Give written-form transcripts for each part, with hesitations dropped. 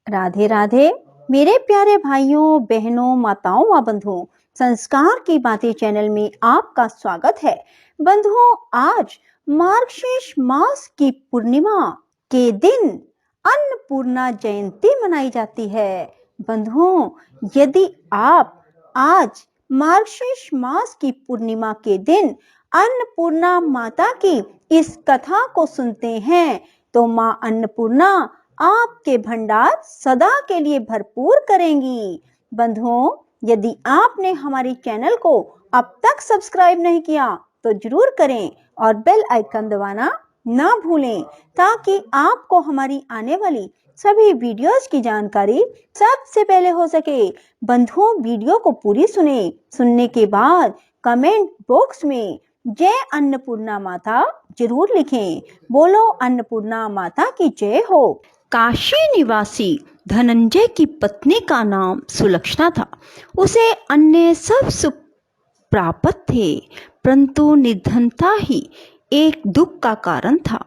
राधे राधे मेरे प्यारे भाइयों बहनों माताओं व बंधुओं, संस्कार की बातें चैनल में आपका स्वागत है। बंधुओं, आज मार्गशीर्ष मास की पूर्णिमा के दिन अन्नपूर्णा जयंती मनाई जाती है। बंधुओं, यदि आप आज मार्गशीर्ष मास की पूर्णिमा के दिन अन्नपूर्णा माता की इस कथा को सुनते हैं तो माँ अन्नपूर्णा आपके भंडार सदा के लिए भरपूर करेंगी। बंधुओं, यदि आपने हमारे चैनल को अब तक सब्सक्राइब नहीं किया तो जरूर करें और बेल आइकन दबाना ना भूलें ताकि आपको हमारी आने वाली सभी वीडियोस की जानकारी सबसे पहले हो सके। बंधुओं, वीडियो को पूरी सुनने के बाद कमेंट बॉक्स में जय अन्नपूर्णा माता जरूर लिखें। बोलो अन्नपूर्णा माता की जय हो। काशी निवासी धनंजय की पत्नी का नाम सुलक्षणा था। उसे अन्य सब सुख प्राप्त थे, परंतु निर्धनता ही एक दुख का कारण था।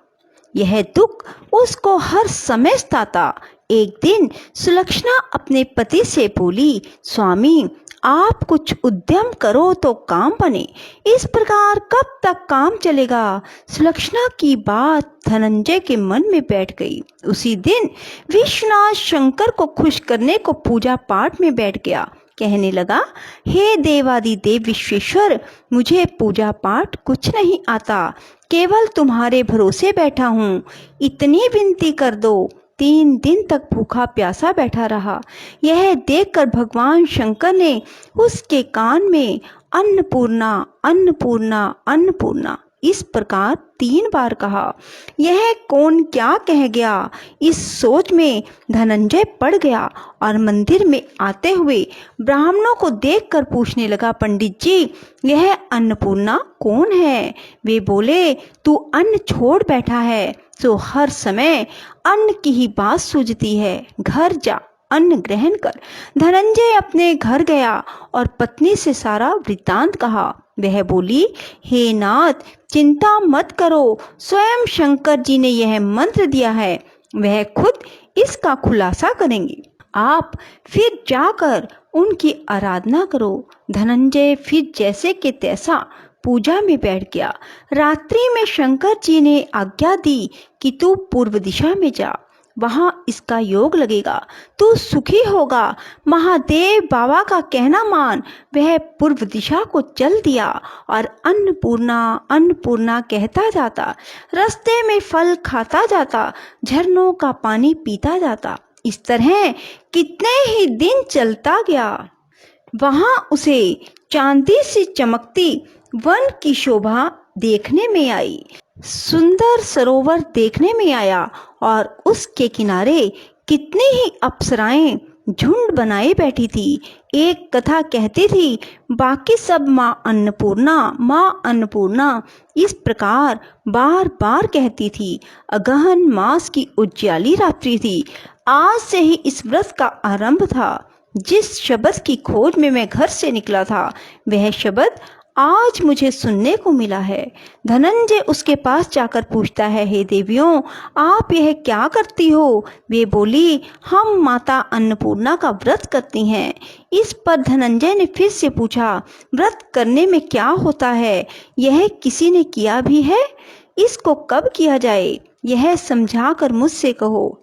यह दुख उसको हर समय सताता। एक दिन सुलक्षणा अपने पति से बोली, स्वामी, आप कुछ उद्यम करो तो काम बने, इस प्रकार कब तक काम चलेगा। सुलक्षणा की बात धनंजय के मन में बैठ गई। उसी दिन विश्वनाथ शंकर को खुश करने को पूजा पाठ में बैठ गया। कहने लगा, हे देवादिदेव विश्वेश्वर, मुझे पूजा पाठ कुछ नहीं आता, केवल तुम्हारे भरोसे बैठा हूँ। इतनी विनती कर दो। 3 दिन तक भूखा प्यासा बैठा रहा। यह देखकर भगवान शंकर ने उसके कान में अन्नपूर्णा अन्नपूर्णा अन्नपूर्णा इस प्रकार 3 बार कहा। यह कौन क्या कह गया, इस सोच में धनंजय पड़ गया और मंदिर में आते हुए ब्राह्मणों को देखकर पूछने लगा, पंडित जी, यह अन्नपूर्णा कौन है। वे बोले, तू अन्न छोड़ बैठा है तो हर समय अन्न की ही बात सूझती है। घर जा, अन्न ग्रहण कर। धनंजय अपने घर गया और पत्नी से सारा वृत्तांत कहा। वह बोली, हे नाथ, चिंता मत करो, स्वयं शंकर जी ने यह मंत्र दिया है, वह खुद इसका खुलासा करेंगे। आप फिर जाकर उनकी आराधना करो। धनंजय फिर जैसे के तैसा पूजा में बैठ गया। रात्रि में शंकर जी ने आज्ञा दी कि तू पूर्व दिशा में जा, वहां इसका योग लगेगा, तू सुखी होगा। महादेव बाबा का कहना मान वह पूर्व दिशा को चल दिया और अन्नपूर्णा अन्नपूर्णा कहता जाता। रास्ते में फल खाता जाता, झरनों का पानी पीता जाता। इस तरह कितने ही दिन चलता गया। वहां उसे चांदी सी चमकती वन की शोभा देखने में आई। सुंदर सरोवर देखने में आया और उसके किनारे कितनी ही अप्सराएं झुंड बनाए बैठी थी। एक कथा कहती थी, बाकी सब माँ अन्नपूर्णा इस प्रकार बार बार कहती थी। अगहन मास की उज्ज्याली रात्रि थी। आज से ही इस व्रत का आरंभ था। जिस शब्द की खोज में मैं घर से निकला था, वह शब्द आज मुझे सुनने को मिला है। धनंजय उसके पास जाकर पूछता है, हे देवियों, आप यह क्या करती हो। वे बोली, हम माता अन्नपूर्णा का व्रत करती हैं। इस पर धनंजय ने फिर से पूछा, व्रत करने में क्या होता है, यह किसी ने किया भी है, इसको कब किया जाए, यह समझा कर मुझसे कहो।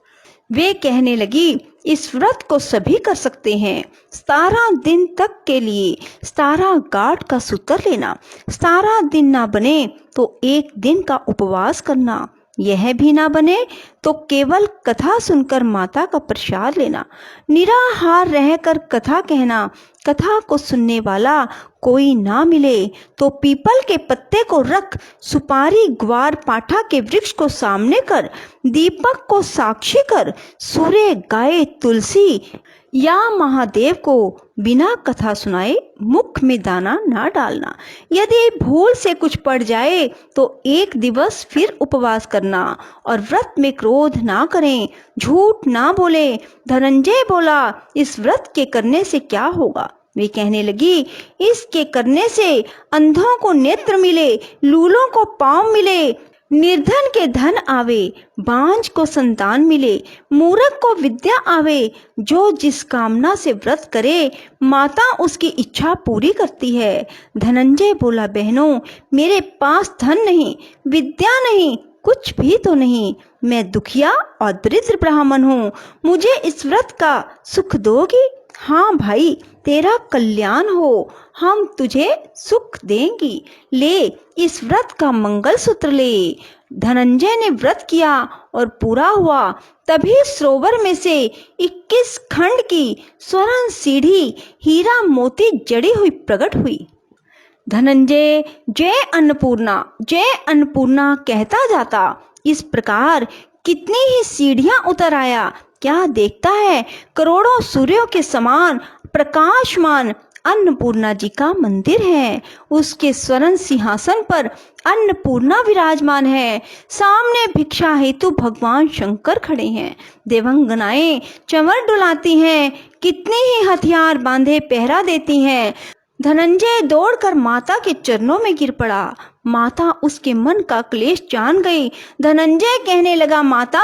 वे कहने लगी, इस व्रत को सभी कर सकते हैं। 17 दिन तक के लिए 17 गांठ का सूत्र लेना, 17 दिन ना बने तो 1 दिन का उपवास करना, यह भी ना बने तो केवल कथा सुनकर माता का प्रसाद लेना, निराहार रहकर कथा कहना। कथा को सुनने वाला कोई ना मिले तो पीपल के पत्ते को रख, सुपारी ग्वार पाठा के वृक्ष को सामने कर, दीपक को साक्षी कर, सूर्य गाय तुलसी या महादेव को बिना कथा सुनाए मुख में दाना ना डालना। यदि भूल से कुछ पड़ जाए तो 1 दिवस फिर उपवास करना और व्रत में क्रोध ना करें, झूठ ना बोले। धनंजय बोला, इस व्रत के करने से क्या होगा। वे कहने लगी, इसके करने से अंधों को नेत्र मिले, लूलों को पांव मिले, निर्धन के धन आवे, बांझ को संतान मिले, मूर्ख को विद्या आवे। जो जिस कामना से व्रत करे, माता उसकी इच्छा पूरी करती है। धनंजय बोला, बहनों, मेरे पास धन नहीं, विद्या नहीं, कुछ भी तो नहीं। मैं दुखिया और दरिद्र ब्राह्मण हूँ। मुझे इस व्रत का सुख दोगी? हाँ भाई, तेरा कल्याण हो, हम तुझे सुख देंगी। ले, इस व्रत का मंगल सूत्र ले। धनंजय ने व्रत किया और पूरा हुआ। तभी सरोवर में से 21 खंड की स्वर्ण सीढ़ी हीरा मोती जड़ी हुई प्रकट हुई। धनंजय जय अन्नपूर्णा कहता जाता इस प्रकार कितनी ही सीढ़ियां उतर आया। क्या देखता है, करोड़ों सूर्यों के समान प्रकाशमान अन्नपूर्णा जी का मंदिर है। उसके स्वर्ण सिंहासन पर अन्नपूर्णा विराजमान है। सामने भिक्षा हेतु भगवान शंकर खड़े हैं। देवंगनाएं चंवर डुलाती हैं, कितने ही हथियार बांधे पहरा देती हैं। धनंजय दौड़कर माता के चरणों में गिर पड़ा। माता उसके मन का क्लेश जान गई। धनंजय कहने लगा, माता,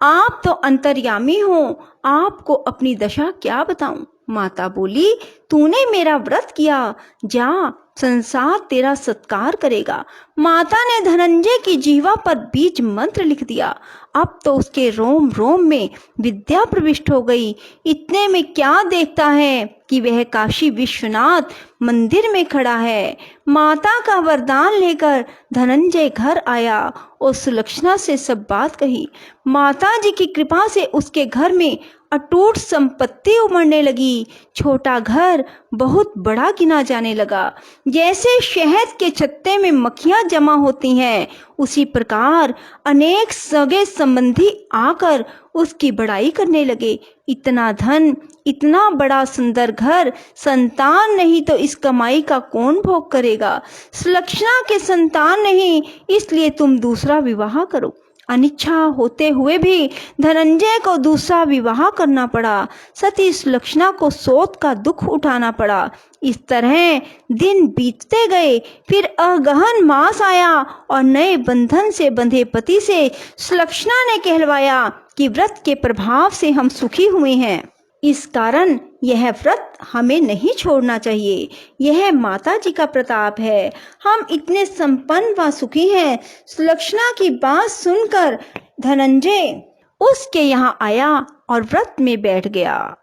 आप तो अंतर्यामी हो, आपको अपनी दशा क्या बताऊं। माता बोली, तूने मेरा व्रत किया, जा, संसार तेरा सत्कार करेगा। माता ने धनंजय की जीवा पर बीज मंत्र लिख दिया। अब तो उसके रोम रोम में विद्या प्रविष्ट हो गई। इतने में क्या देखता है कि वह काशी विश्वनाथ मंदिर में खड़ा है। माता का वरदान लेकर धनंजय घर आया और सुलक्षणा से सब बात कही। माता जी की कृपा से उसके घर में अटूट संपत्ति उमड़ने लगी। छोटा घर बहुत बड़ा गिना जाने लगा। जैसे शहद के छत्ते में मक्खियां जमा होती हैं, उसी प्रकार अनेक सगे संबंधी आकर उसकी बड़ाई करने लगे। इतना धन, इतना बड़ा सुंदर घर, संतान नहीं तो इस कमाई का कौन भोग करेगा। सुलक्षणा के संतान नहीं, इसलिए तुम दूसरा विवाह करो। अनिच्छा होते हुए भी धनंजय को दूसरा विवाह करना पड़ा। सती सुलक्षणा को सोत का दुख उठाना पड़ा। इस तरह दिन बीतते गए। फिर अगहन मास आया और नए बंधन से बंधे पति से सुलक्षणा ने कहलवाया कि व्रत के प्रभाव से हम सुखी हुए हैं, इस कारण यह व्रत हमें नहीं छोड़ना चाहिए। यह माता जी का प्रताप है, हम इतने संपन्न व सुखी हैं। सुलक्षणा की बात सुनकर धनंजय उसके यहाँ आया और व्रत में बैठ गया।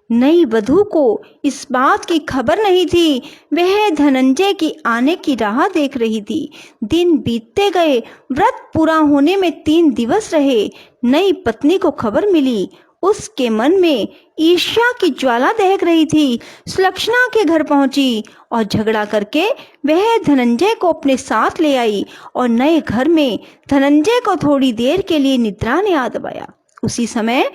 नई वधू को इस बात की खबर नहीं थी। वह धनंजय की आने की राह देख रही थी। दिन बीतते गए। व्रत पूरा होने में 3 दिवस रहे। नई पत्नी को खबर मिली। उसके मन में ईर्ष्या की ज्वाला दहक रही थी। सुलक्षणा के घर पहुंची और झगड़ा करके वह धनंजय को अपने साथ ले आई और नए घर में धनंजय को थोड़ी देर के लिए निद्रा ने आ दबाया। उसी समय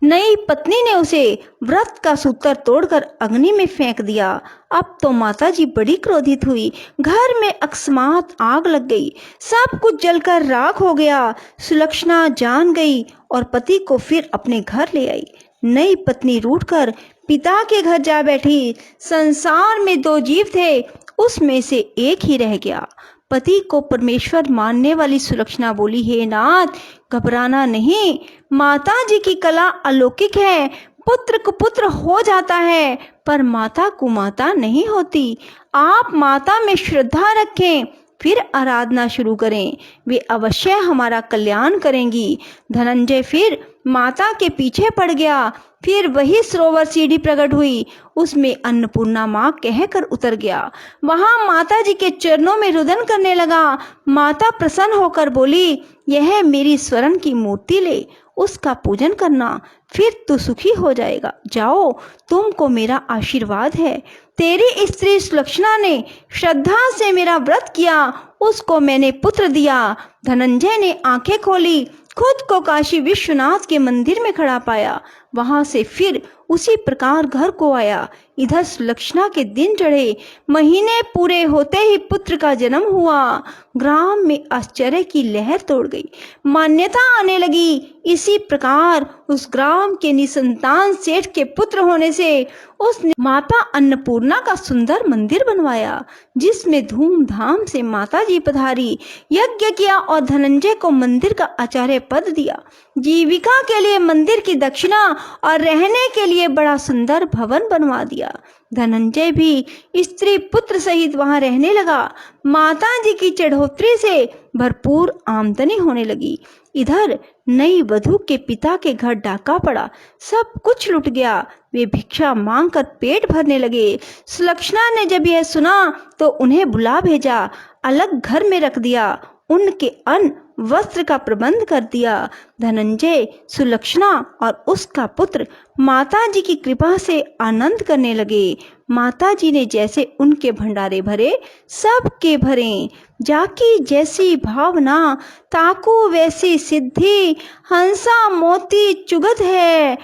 नई पत्नी ने उसे व्रत का सूत्र तोड़कर अग्नि में फेंक दिया। अब तो माताजी बड़ी क्रोधित हुई। घर में अकस्मात आग लग गई। सब कुछ जलकर राख हो गया। सुलक्षणा जान गई और पति को फिर अपने घर ले आई। नई पत्नी रूठकर पिता के घर जा बैठी। संसार में 2 जीव थे, उसमें से एक ही रह गया। पति को परमेश्वर मानने वाली सुलक्षणा बोली, हे नाथ, घबराना नहीं, माता जी की कला अलौकिक है। पुत्र को पुत्र हो जाता है पर माता कुमाता नहीं होती। आप माता में श्रद्धा रखें, फिर आराधना शुरू करें, वे अवश्य हमारा कल्याण करेंगी। धनंजय फिर माता के पीछे पड़ गया। फिर वही सरोवर सीढ़ी प्रकट हुई, उसमें अन्नपूर्णा माँ कहकर उतर गया। वहां माता जी के चरणों में रुदन करने लगा। माता प्रसन्न होकर बोली, यह मेरी स्वर्ण की मूर्ति ले, उसका पूजन करना, फिर तू सुखी हो जाएगा। जाओ, तुमको मेरा आशीर्वाद है। तेरी स्त्री सुलक्षणा ने श्रद्धा से मेरा व्रत किया, उसको मैंने पुत्र दिया। धनंजय ने आंखें खोली, खुद को काशी विश्वनाथ के मंदिर में खड़ा पाया। वहां से फिर उसी प्रकार घर को आया। इधर सुलक्षणा के दिन चढ़े, महीने पूरे होते ही पुत्र का जन्म हुआ। ग्राम में आश्चर्य की लहर तोड़ गई, मान्यता आने लगी। इसी प्रकार उस ग्राम के निसंतान सेठ के पुत्र होने से उसने माता अन्नपूर्णा का सुंदर मंदिर बनवाया, जिसमें धूमधाम से माता जी पधारी, यज्ञ किया और धनंजय को मंदिर का आचार्य पद दिया। जीविका के लिए मंदिर की दक्षिणा और रहने के लिए बड़ा सुंदर भवन बनवा दिया। धनंजय भी स्त्री पुत्र सहित वहां रहने लगा। माता जी की चढ़ोतरी से भरपूर आमदनी होने लगी। इधर नई वधू के पिता के घर डाका पड़ा, सब कुछ लुट गया। वे भिक्षा मांगकर पेट भरने लगे। सुलक्षणा ने जब यह सुना तो उन्हें बुला भेजा, अलग घर में रख दिया, उनके अन्न वस्त्र का प्रबंध कर दिया। धनंजय, सुलक्षणा और उसका पुत्र माता जी की कृपा से आनंद करने लगे। माता जी ने जैसे उनके भंडारे भरे, सबके भरे। जाकी जैसी भावना ताकू वैसी सिद्धि, हंसा मोती चुगत है,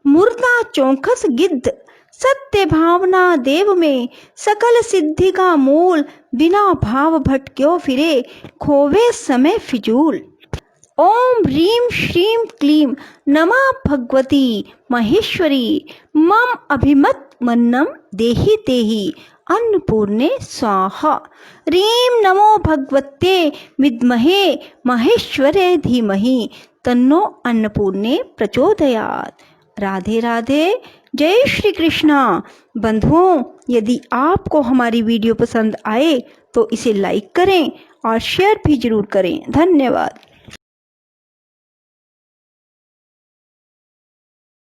मुर्दा चौखस गिद्ध। सत्य भावना देव में सकल सिद्धि का मूल, बिना भाव भटक्यो फिरे, खोवे समय फिजूल। ओम ह्रीं श्रीं क्लीं नमः भगवती महेश्वरी, मम अभिमत मन्नम देहि तेहि, अन्नपूर्णे स्वाहा। ह्रीं नमो भगवते विद्महे महेश्वरे धीमहि, तन्नो अन्नपूर्णे प्रचोदयात्। राधे राधे, जय श्री कृष्णा। बंधुओं, यदि आपको हमारी वीडियो पसंद आए तो इसे लाइक करें और शेयर भी जरूर करें। धन्यवाद।